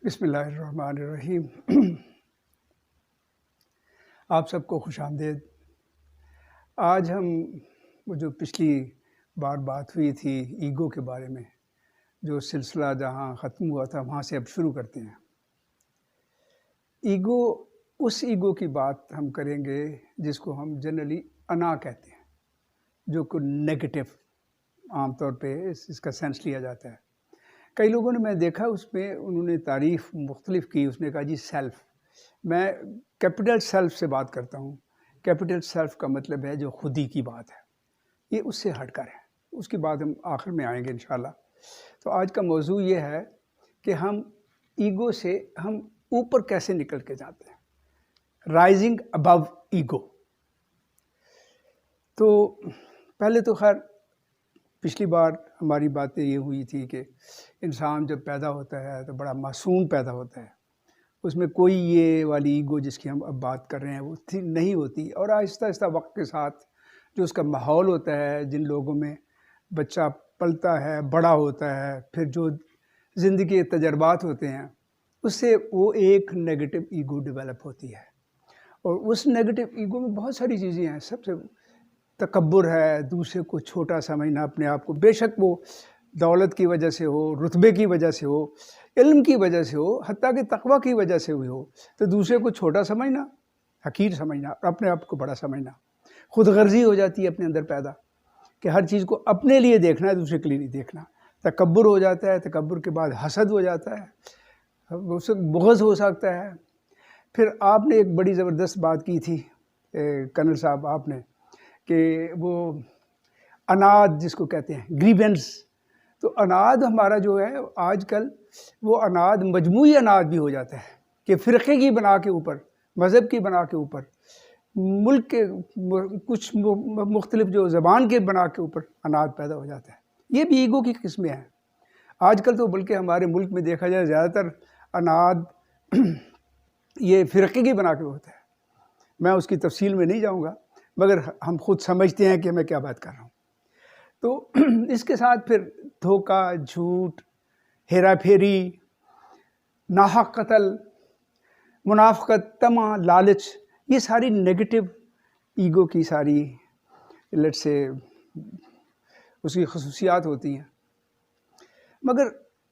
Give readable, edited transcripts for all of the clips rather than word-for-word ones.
بسم اللہ الرحمن الرحیم۔ آپ سب کو خوش آمدید۔ آج ہم وہ جو پچھلی بار بات ہوئی تھی ایگو کے بارے میں، جو سلسلہ جہاں ختم ہوا تھا وہاں سے اب شروع کرتے ہیں۔ ایگو، اس ایگو کی بات ہم کریں گے جس کو ہم جنرلی انا کہتے ہیں، جو کہ نیگیٹو عام طور پہ اس کا سینس لیا جاتا ہے۔ کئی لوگوں نے میں دیکھا اس میں انہوں نے تعریف مختلف کی۔ اس نے کہا جی سیلف، میں کیپٹل سیلف سے بات کرتا ہوں۔ کیپٹل سیلف کا مطلب ہے جو خودی کی بات ہے، یہ اس سے ہٹ کر ہے۔ اس کی بات ہم آخر میں آئیں گے انشاءاللہ۔ تو آج کا موضوع یہ ہے کہ ہم ایگو سے ہم اوپر کیسے نکل کے جاتے ہیں، رائزنگ ابو ایگو۔ تو پہلے تو خیر پچھلی بار ہماری باتیں یہ ہوئی تھی کہ انسان جب پیدا ہوتا ہے تو بڑا معصوم پیدا ہوتا ہے، اس میں کوئی یہ والی ایگو جس کی ہم اب بات کر رہے ہیں وہ نہیں ہوتی، اور آہستہ آہستہ وقت کے ساتھ جو اس کا ماحول ہوتا ہے، جن لوگوں میں بچہ پلتا ہے، بڑا ہوتا ہے، پھر جو زندگی کے تجربات ہوتے ہیں، اس سے وہ ایک نیگیٹو ایگو ڈیولپ ہوتی ہے۔ اور اس نیگیٹو ایگو میں بہت ساری چیزیں ہیں۔ سب سے تکبر ہے، دوسرے کو چھوٹا سمجھنا اپنے آپ کو، بے شک وہ دولت کی وجہ سے ہو، رتبے کی وجہ سے ہو، علم کی وجہ سے ہو، حتیٰ کہ تقویٰ کی وجہ سے بھی ہو، تو دوسرے کو چھوٹا سمجھنا، حقیر سمجھنا اور اپنے آپ کو بڑا سمجھنا، خود غرضی ہو جاتی ہے اپنے اندر پیدا کہ ہر چیز کو اپنے لیے دیکھنا ہے، دوسرے کے لیے نہیں دیکھنا۔ تکبر ہو جاتا ہے، تکبر کے بعد حسد ہو جاتا ہے، اس سے بغض ہو سکتا ہے۔ پھر آپ نے ایک بڑی زبردست بات کی تھی کرنل صاحب آپ نے، کہ وہ اناد جس کو کہتے ہیں، گریونس۔ تو اناد ہمارا جو ہے آج کل وہ اناد مجموعی اناد بھی ہو جاتا ہے کہ فرقے کی بنا کے اوپر، مذہب کی بنا کے اوپر، ملک کے کچھ مختلف جو زبان کے بنا کے اوپر اناد پیدا ہو جاتا ہے۔ یہ بھی ایگو کی قسمیں ہیں آج کل تو، بلکہ ہمارے ملک میں دیکھا جائے زیادہ تر اناد یہ فرقے کی بنا کے ہوتا ہے۔ میں اس کی تفصیل میں نہیں جاؤں گا، مگر ہم خود سمجھتے ہیں کہ میں کیا بات کر رہا ہوں۔ تو اس کے ساتھ پھر دھوکہ، جھوٹ، ہیرا پھیری، ناحق قتل، منافقت، طمع، لالچ، یہ ساری نیگیٹو ایگو کی ساری لیٹ سے اس کی خصوصیات ہوتی ہیں۔ مگر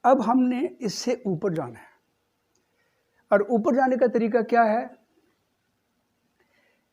اب ہم نے اس سے اوپر جانا ہے، اور اوپر جانے کا طریقہ کیا ہے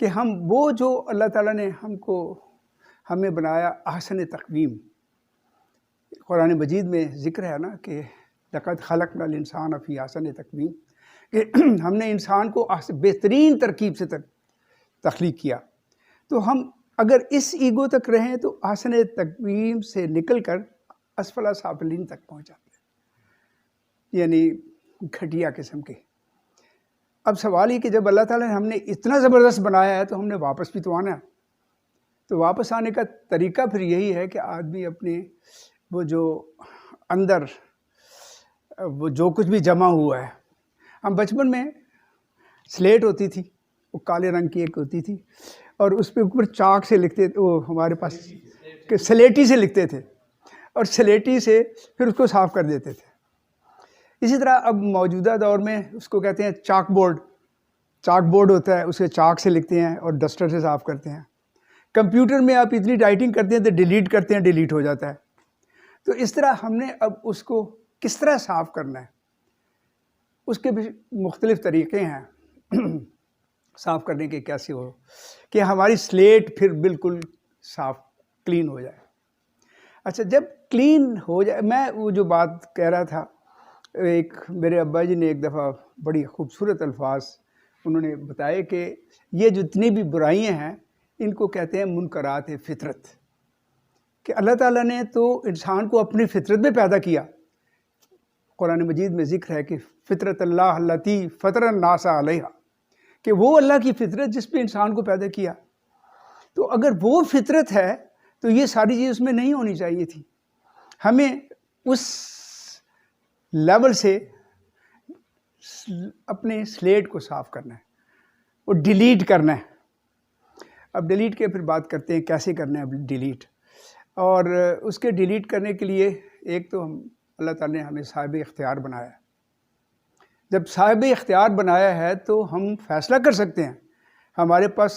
کہ ہم وہ جو اللہ تعالیٰ نے ہمیں بنایا احسن تقویم۔ قرآن مجید میں ذکر ہے نا کہ لقد خلقنا الانسان فی احسن تقویم، کہ ہم نے انسان کو بہترین ترکیب سے تخلیق کیا۔ تو ہم اگر اس ایگو تک رہیں تو احسن تقویم سے نکل کر اسفل سافلین تک پہنچ جاتے ہیں، یعنی گھٹیا قسم کے۔ اب سوال یہ کہ جب اللہ تعالیٰ نے ہم نے اتنا زبردست بنایا ہے تو ہم نے واپس بھی تو آنا ہے۔ تو واپس آنے کا طریقہ پھر یہی ہے کہ آدمی اپنے وہ جو اندر وہ جو کچھ بھی جمع ہوا ہے، ہم بچپن میں سلیٹ ہوتی تھی، وہ کالے رنگ کی ایک ہوتی تھی، اور اس پہ اوپر چاک سے لکھتے تھے، وہ ہمارے پاس کہ سلیٹی سے لکھتے تھے، اور سلیٹی سے پھر اس کو صاف کر دیتے تھے۔ اسی طرح اب موجودہ دور میں اس کو کہتے ہیں چاک بورڈ۔ چاک بورڈ ہوتا ہے، اسے چاک سے لکھتے ہیں اور ڈسٹر سے صاف کرتے ہیں۔ کمپیوٹر میں آپ اتنی ٹائپنگ کرتے ہیں تو ڈیلیٹ کرتے ہیں، ڈیلیٹ ہو جاتا ہے۔ تو اس طرح ہم نے اب اس کو کس طرح صاف کرنا ہے، اس کے بھی مختلف طریقے ہیں صاف کرنے کے، کیسے ہو کہ ہماری سلیٹ پھر بالکل صاف کلین ہو جائے۔ اچھا، جب کلین ہو جائے، میں وہ جو بات کہہ رہا تھا، ایک میرے ابا جی نے ایک دفعہ بڑی خوبصورت الفاظ انہوں نے بتائے کہ یہ جتنی بھی برائیاں ہیں ان کو کہتے ہیں منکرات فطرت، کہ اللہ تعالیٰ نے تو انسان کو اپنی فطرت میں پیدا کیا۔ قرآن مجید میں ذکر ہے کہ فطرت اللہ التی فطر الناس علیہا، کہ وہ اللہ کی فطرت جس پہ انسان کو پیدا کیا۔ تو اگر وہ فطرت ہے تو یہ ساری چیز اس میں نہیں ہونی چاہیے تھی۔ ہمیں اس لیول سے اپنے سلیٹ کو صاف کرنا ہے اور ڈیلیٹ کرنا ہے۔ اب ڈیلیٹ کے پھر بات کرتے ہیں کیسے کرنا ہے ڈیلیٹ۔ اور اس کے ڈیلیٹ کرنے کے لیے ایک تو اللہ تعالیٰ نے ہمیں صاحب اختیار بنایا ہے جب صاحب اختیار بنایا ہے تو ہم فیصلہ کر سکتے ہیں، ہمارے پاس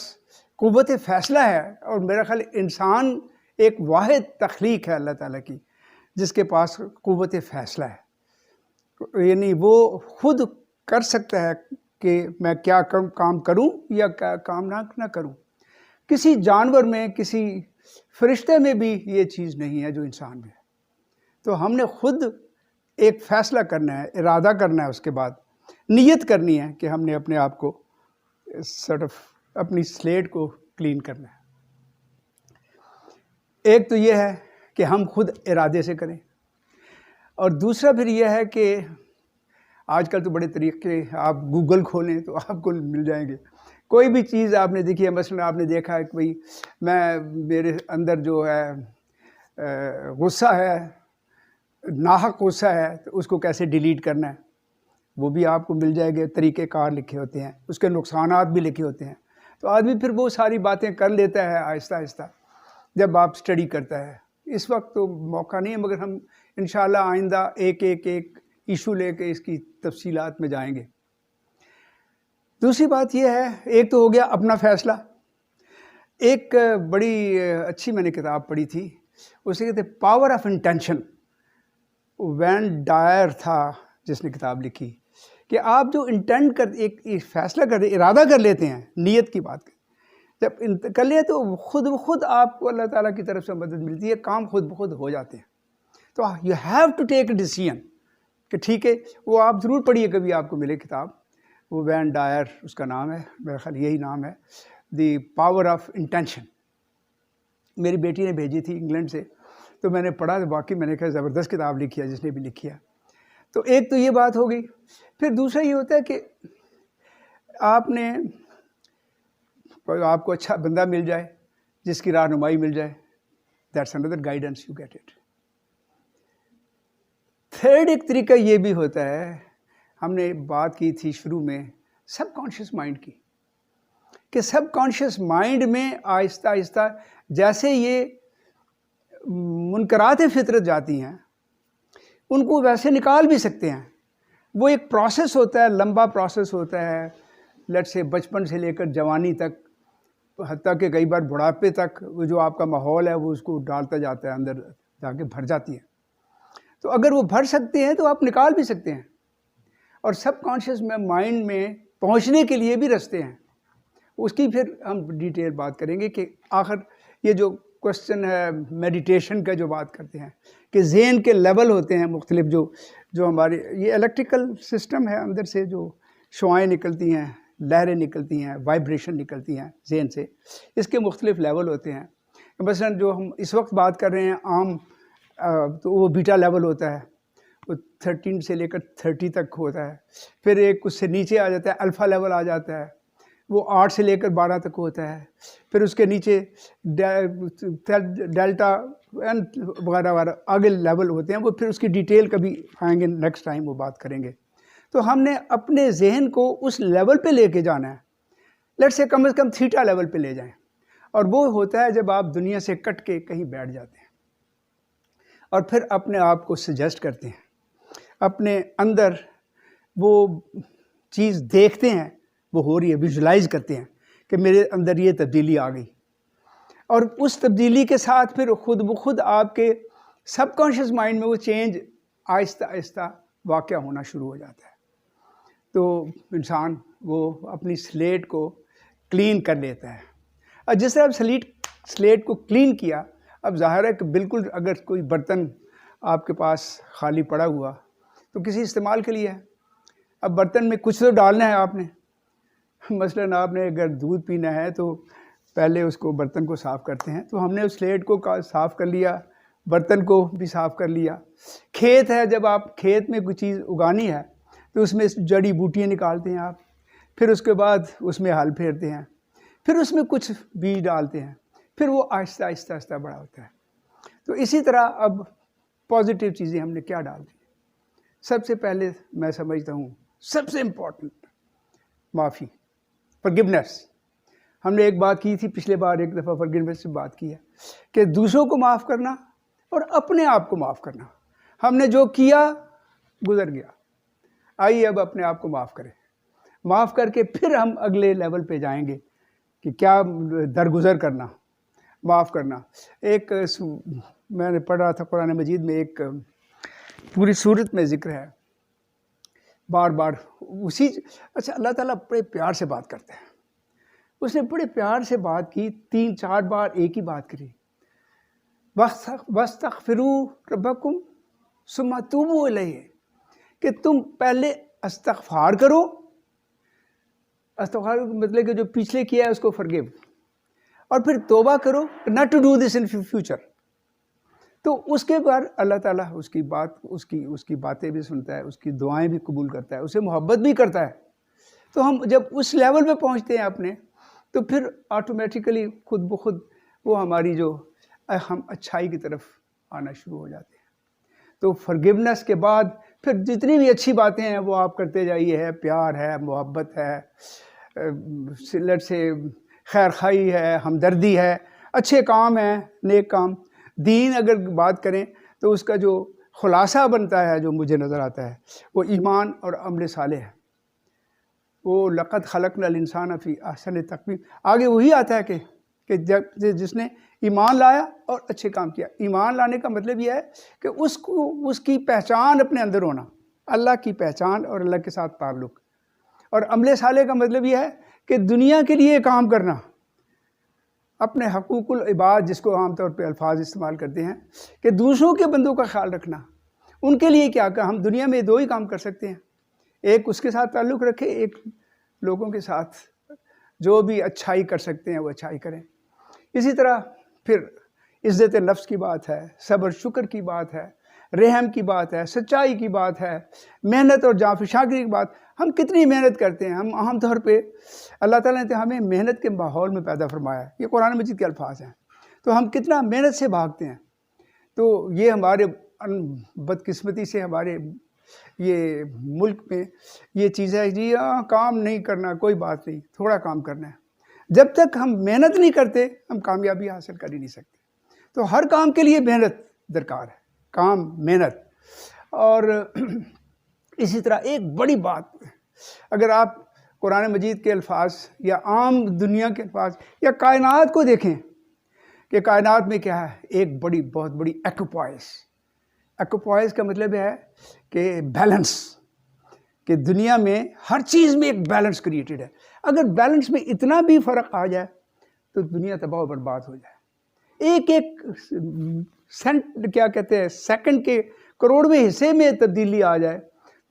قوت فیصلہ ہے. اور میرا خیال انسان ایک واحد تخلیق ہے اللہ تعالیٰ کی جس کے پاس قوت فیصلہ ہے، یعنی وہ خود کر سکتا ہے کہ میں کیا کام کروں یا کیا کام نہ کروں. کسی جانور میں، کسی فرشتے میں بھی یہ چیز نہیں ہے جو انسان میں ہے. تو ہم نے خود ایک فیصلہ کرنا ہے، ارادہ کرنا ہے، اس کے بعد نیت کرنی ہے کہ ہم نے اپنے آپ کو اپنی سلیٹ کو کلین کرنا ہے. ایک تو یہ ہے کہ ہم خود ارادے سے کریں، اور دوسرا پھر یہ ہے کہ آج کل تو بڑے طریقے، آپ گوگل کھولیں تو آپ کو مل جائیں گے. کوئی بھی چیز آپ نے دیکھی ہے، مثلا آپ نے دیکھا ہے کہ بھئی میرے اندر جو ہے غصہ ہے، ناحق غصہ ہے، تو اس کو کیسے ڈیلیٹ کرنا ہے، وہ بھی آپ کو مل جائے گے. طریقہ کار لکھے ہوتے ہیں، اس کے نقصانات بھی لکھے ہوتے ہیں. تو آدمی پھر وہ ساری باتیں کر لیتا ہے آہستہ آہستہ جب آپ اسٹڈی کرتا ہے. اس وقت تو موقع نہیں ہے، مگر ہم انشاءاللہ آئندہ ایک ایشو لے کے اس کی تفصیلات میں جائیں گے. دوسری بات یہ ہے، ایک تو ہو گیا اپنا فیصلہ. ایک بڑی اچھی میں نے کتاب پڑھی تھی، اسے کہتے پاور آف انٹینشن. وین ڈائر تھا جس نے کتاب لکھی، کہ آپ جو انٹینڈ کر ایک فیصلہ کر ارادہ کر لیتے ہیں، نیت کی بات جب کر لیں تو خود بخود آپ کو اللہ تعالیٰ کی طرف سے مدد ملتی ہے، کام خود بخود ہو جاتے ہیں. تو you have to take a decision کہ ٹھیک ہے. وہ آپ ضرور پڑھیے، کبھی آپ کو ملے کتاب، وہ وین ڈائر اس کا نام ہے، میرا خیال یہی نام ہے، دی پاور آف انٹینشن. میری بیٹی نے بھیجی تھی انگلینڈ سے، تو میں نے پڑھا، تو باقی میں نے کہا زبردست کتاب لکھی ہے جس نے بھی لکھی ہے. تو ایک تو یہ بات ہو گئی. پھر دوسرا یہ ہوتا ہے کہ آپ کو اچھا بندہ مل جائے جس کی رہنمائی مل جائے. دیٹس اندر guidance you get it. Third ایک طریقہ یہ بھی ہوتا ہے، ہم نے بات کی تھی شروع میں سب کانشیس مائنڈ کی، کہ سب کانشیس مائنڈ میں آہستہ آہستہ جیسے یہ منکرات فطرت جاتی ہیں ان کو ویسے نکال بھی سکتے ہیں. وہ ایک پروسیس ہوتا ہے، لمبا پروسیس ہوتا ہے، لیٹ سے بچپن سے لے کر جوانی تک، حتیٰ کہ کئی بار بڑھاپے تک. وہ جو آپ کا ماحول ہے وہ اس کو ڈالتا جاتا ہے، اندر جا کے بھر جاتی ہے. تو اگر وہ بھر سکتے ہیں تو آپ نکال بھی سکتے ہیں. اور سب کانشیس مائنڈ میں پہنچنے کے لیے بھی رستے ہیں. اس کی پھر ہم ڈیٹیل بات کریں گے کہ آخر یہ جو کوشچن ہے میڈیٹیشن کا جو بات کرتے ہیں کہ ذہن کے لیول ہوتے ہیں مختلف، جو ہمارے یہ الیکٹریکل سسٹم ہے، اندر سے جو شعائیں نکلتی ہیں، لہریں نکلتی ہیں، وائبریشن نکلتی ہیں ذہن سے، اس کے مختلف لیول ہوتے ہیں. مثلا جو ہم اس وقت بات کر رہے ہیں عام، تو وہ بیٹا لیول ہوتا ہے، وہ 13 سے لے کر 30 تک ہوتا ہے. پھر ایک اس سے نیچے آ جاتا ہے، الفا لیول آ جاتا ہے، وہ 8 سے لے کر 12 تک ہوتا ہے. پھر اس کے نیچے ڈیلٹا وغیرہ وغیرہ آگے لیول ہوتے ہیں. وہ پھر اس کی ڈیٹیل کبھی آئیں گے، نیکسٹ ٹائم وہ بات کریں گے. تو ہم نے اپنے ذہن کو اس لیول پہ لے کے جانا ہے. لیٹ سے کم از کم تھیٹا لیول پہ لے جائیں. اور وہ ہوتا ہے جب آپ دنیا سے کٹ کے کہیں بیٹھ جاتے ہیں اور پھر اپنے آپ کو سجیسٹ کرتے ہیں، اپنے اندر وہ چیز دیکھتے ہیں وہ ہو رہی ہے، ویژولائز کرتے ہیں کہ میرے اندر یہ تبدیلی آ گئی. اور اس تبدیلی کے ساتھ پھر خود بخود آپ کے سب کانشیس مائنڈ میں وہ چینج آہستہ آہستہ واقع ہونا شروع ہو جاتا ہے. تو انسان وہ اپنی سلیٹ کو کلین کر لیتا ہے. اور جس طرح اب سلیٹ کو کلین کیا، اب ظاہر ہے کہ بالکل اگر کوئی برتن آپ کے پاس خالی پڑا ہوا تو کسی استعمال کے لیے ہے. اب برتن میں کچھ تو ڈالنا ہے آپ نے. مثلاً آپ نے اگر دودھ پینا ہے تو پہلے اس کو برتن کو صاف کرتے ہیں. تو ہم نے اس سلیٹ کو صاف کر لیا، برتن کو بھی صاف کر لیا. کھیت ہے، جب آپ کھیت میں کوئی چیز اگانی ہے تو اس میں جڑی بوٹیاں نکالتے ہیں آپ، پھر اس کے بعد اس میں ہل پھیرتے ہیں، پھر اس میں کچھ بیج ڈالتے ہیں، پھر وہ آہستہ آہستہ آہستہ بڑا ہوتا ہے. تو اسی طرح اب پازیٹیو چیزیں ہم نے کیا ڈال دی. سب سے پہلے میں سمجھتا ہوں سب سے امپورٹنٹ معافی، فرگیونیس. ہم نے ایک بات کی تھی پچھلے بار، ایک دفعہ فرگیونیس سے بات کی ہے کہ دوسروں کو معاف کرنا اور اپنے آپ کو معاف کرنا. ہم نے جو کیا گزر گیا، آئیے اب اپنے آپ کو معاف کریں. معاف کر کے پھر ہم اگلے لیول پہ جائیں گے کہ کیا درگزر کرنا، معاف کرنا. ایک میں نے پڑھ رہا تھا قرآن مجید میں، ایک پوری صورت میں ذکر ہے بار بار اسی. اچھا، اللہ تعالیٰ بڑے پیار سے بات کرتے ہیں. اس نے بڑے پیار سے بات کی، 3-4 بار ایک ہی بات کری. وَاسْتَغْفِرُوا رَبَّكُمْ ثُمَّ تُوبُوا إِلَيْهِ، کہ تم پہلے استغفار کرو. استغفار کا مطلب کہ جو پچھلے کیا ہے اس کو فرگیو، اور پھر توبہ کرو، not to do this in future. تو اس کے بعد اللہ تعالیٰ اس کی باتیں بھی سنتا ہے، اس کی دعائیں بھی قبول کرتا ہے، اسے محبت بھی کرتا ہے. تو ہم جب اس لیول پہ پہنچتے ہیں اپنے، تو پھر آٹومیٹیکلی خود بخود وہ ہماری جو ہم اچھائی کی طرف آنا شروع ہو جاتے ہیں. تو فرگیونیس کے بعد پھر جتنی بھی اچھی باتیں ہیں وہ آپ کرتے جائیے. ہے پیار ہے، محبت ہے، سلٹ سے خیر خواہی ہے، ہمدردی ہے، اچھے کام ہیں، نیک کام. دین اگر بات کریں تو اس کا جو خلاصہ بنتا ہے، جو مجھے نظر آتا ہے، وہ ایمان اور عمل صالح ہے. وہ لقد خلقنا الانسان فی احسن تقویم. آگے وہی آتا ہے کہ جس نے ایمان لایا اور اچھے کام کیا. ایمان لانے کا مطلب یہ ہے کہ اس کی پہچان اپنے اندر ہونا، اللہ کی پہچان اور اللہ کے ساتھ تعلق. اور عمل صالح کا مطلب یہ ہے کہ دنیا کے لیے کام کرنا، اپنے حقوق العباد جس کو عام طور پہ الفاظ استعمال کرتے ہیں، کہ دوسروں کے بندوں کا خیال رکھنا. ان کے لیے کیا کہ ہم دنیا میں 2 ہی کام کر سکتے ہیں. ایک اس کے ساتھ تعلق رکھے، ایک لوگوں کے ساتھ جو بھی اچھائی کر سکتے ہیں وہ اچھائی کریں. اسی طرح پھر عزت نفس کی بات ہے، صبر شکر کی بات ہے، رحم کی بات ہے، سچائی کی بات ہے، محنت اور جانفشانی کی بات. ہم کتنی محنت کرتے ہیں. ہم عام طور پہ اللہ تعالیٰ نے ہمیں محنت کے ماحول میں پیدا فرمایا ہے. یہ قرآن مجید کے الفاظ ہیں. تو ہم کتنا محنت سے بھاگتے ہیں. تو یہ ہمارے بدقسمتی سے ہمارے یہ ملک میں یہ چیز ہے، جی ہاں کام نہیں کرنا کوئی بات نہیں، تھوڑا کام کرنا ہے. جب تک ہم محنت نہیں کرتے ہم کامیابی حاصل کر ہی نہیں سکتے. تو ہر کام کے لیے محنت درکار ہے، کام، محنت. اور اسی طرح ایک بڑی بات، اگر آپ قرآن مجید کے الفاظ یا عام دنیا کے الفاظ یا کائنات کو دیکھیں کہ کائنات میں کیا ہے، ایک بہت بڑی ایکوپوائز. ایکوپوائز کا مطلب ہے کہ بیلنس، کہ دنیا میں ہر چیز میں ایک بیلنس کریٹڈ ہے. اگر بیلنس میں اتنا بھی فرق آ جائے تو دنیا تباہ و برباد ہو جائے. ایک کیا کہتے ہیں سیکنڈ کے کروڑویں حصے میں تبدیلی آ جائے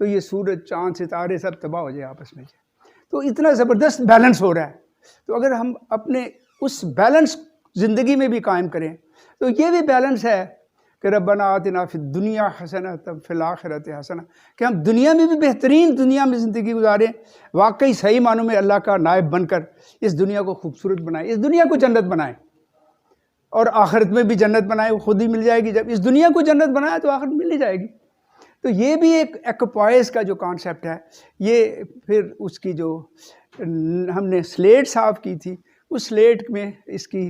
تو یہ سورج، چاند، ستارے سب تباہ ہو جائے آپس میں. تو اتنا زبردست بیلنس ہو رہا ہے. تو اگر ہم اپنے اس بیلنس زندگی میں بھی قائم کریں تو یہ بھی بیلنس ہے کہ ربنا آتنا فی الدنیا حسنۃ فی الآخرۃ حسنہ، کہ ہم دنیا میں بھی بہترین دنیا میں زندگی گزاریں، واقعی صحیح معنوں میں اللہ کا نائب بن کر اس دنیا کو خوبصورت بنائیں، اس دنیا کو جنت بنائیں، اور آخرت میں بھی جنت بنائیں. وہ خود ہی مل جائے گی. جب اس دنیا کو جنت بنایا تو آخرت مل ہی جائے گی. تو یہ بھی ایک ایکوپوائز کا جو کانسیپٹ ہے، یہ پھر اس کی جو ہم نے سلیٹ صاف کی تھی، اس سلیٹ میں اس کی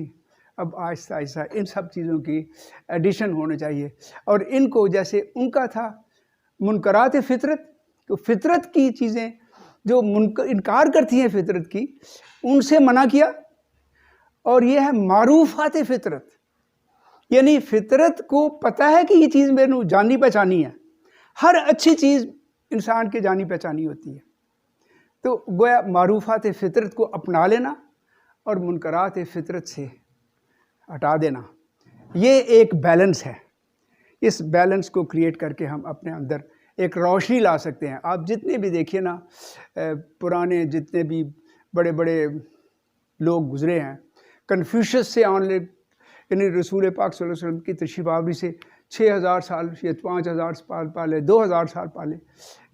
اب آہستہ آہستہ ان سب چیزوں کی ایڈیشن ہونا چاہیے. اور ان کو جیسے ان کا تھا منکرات فطرت، تو فطرت کی چیزیں جو انکار کرتی ہیں فطرت کی، ان سے منع کیا. اور یہ ہے معروفات فطرت، یعنی فطرت کو پتہ ہے کہ یہ چیز میرے جانی پہچانی ہے. ہر اچھی چیز انسان کے جانی پہچانی ہوتی ہے. تو گویا معروفات فطرت کو اپنا لینا اور منکرات فطرت سے ہٹا دینا، یہ ایک بیلنس ہے. اس بیلنس کو کریٹ کر کے ہم اپنے اندر ایک روشنی لا سکتے ہیں. آپ جتنے بھی دیکھیے نا، پرانے جتنے بھی بڑے بڑے لوگ گزرے ہیں، کنفیوشس سے یعنی رسول پاک صلی اللہ علیہ وسلم کی تشریف آوری سے 6000 سال یا 5000 سال پہلے، 2000 سال پہلے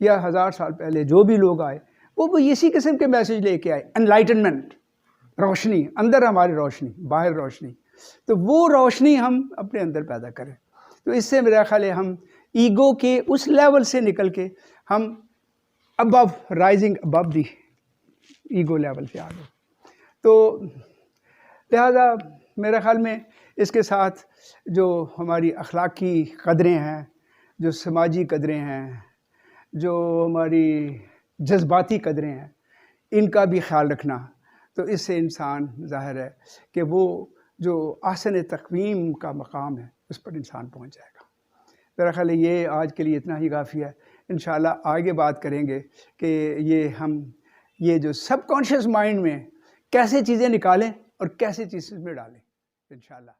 یا 1000 سال پہلے جو بھی لوگ آئے وہ اسی قسم کے میسج لے کے آئے. انلائٹنمنٹ، روشنی، اندر ہماری روشنی، باہر روشنی. تو وہ روشنی ہم اپنے اندر پیدا کریں. تو اس سے میرا خیال ہے ہم ایگو کے اس لیول سے نکل کے ہم rising above the ego level پہ آ گئے. تو لہذا میرے خیال میں اس کے ساتھ جو ہماری اخلاقی قدریں ہیں، جو سماجی قدریں ہیں، جو ہماری جذباتی قدریں ہیں ان کا بھی خیال رکھنا، تو اس سے انسان ظاہر ہے کہ وہ جو احسن تقویم کا مقام ہے اس پر انسان پہنچ جائے گا۔ میرا خیال ہے یہ آج کے لیے اتنا ہی کافی ہے۔ انشاءاللہ آگے بات کریں گے کہ یہ جو سب کانشیس مائنڈ میں کیسے چیزیں نکالیں اور کیسے چیزیں میں ڈالیں انشاءاللہ۔